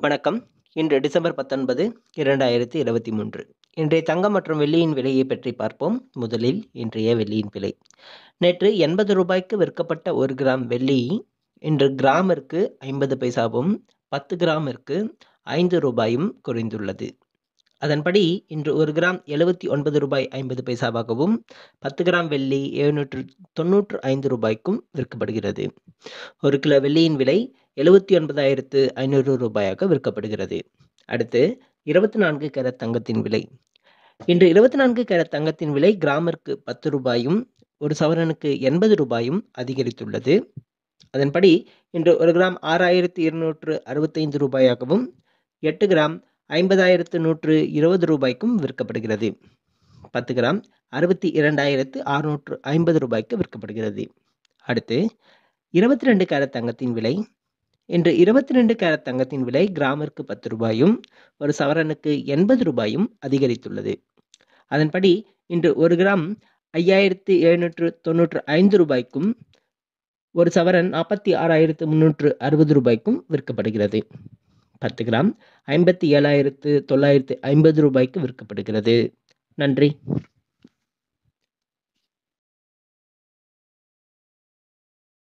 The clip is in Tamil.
வணக்கம். இன்று டிசம்பர் 19, 2023. இன்றைய தங்கம் மற்றும் வெள்ளியின் விலையை பற்றி பார்ப்போம். முதலில் இன்றைய வெள்ளியின் விலை. நேற்று ரூ. 80க்கு விற்கப்பட்ட 1 கிராம் வெள்ளி இன்று கிராமிற்கு 50 பைசாவும் 10 கிராமிற்கு ரூ. 5 குறைந்துள்ளது. அதன்படி இன்று 1 கிராம் ரூ. 79.50 10 கிராம் வெள்ளி ரூ. 795க்கும் விற்கப்படுகிறது. 1 கிலோ வெள்ளியின் விலை ரூ. 79,500 விற்கப்படுகிறது. அடுத்து 24 கேரட் தங்கத்தின் விலை. இன்று 24 கேரட் தங்கத்தின் விலை கிராமிற்கு 10 ரூபாயும் 1 சவரனுக்கு 80 ரூபாயும் அதிகரித்துள்ளது. அதன்படி இன்று 1 கிராம் 6,265 ரூபாயாகவும் 8 கிராம் 50,120 ரூபாய்க்கும் விற்கப்படுகிறது. 10 கிராம் 62,650 ரூபாய்க்கு விற்கப்படுகிறது. அடுத்து 22 கேரட் தங்கத்தின் விலை. இன்று 22 கேரட் தங்கத்தின் விலை கிராமிற்கு 10 ரூபாயும் 1 சவரனுக்கு 80 ரூபாயும் அதிகரித்துள்ளது. அதன்படி இன்று 1 கிராம் 5,795 ரூபாய்க்கும் 1 சவரன் 46,360 ரூபாய்க்கும் விற்கப்படுகிறது. 10 கிராம் 57,950 ரூபாய்க்கு விற்கப்படுகிறது. நன்றி.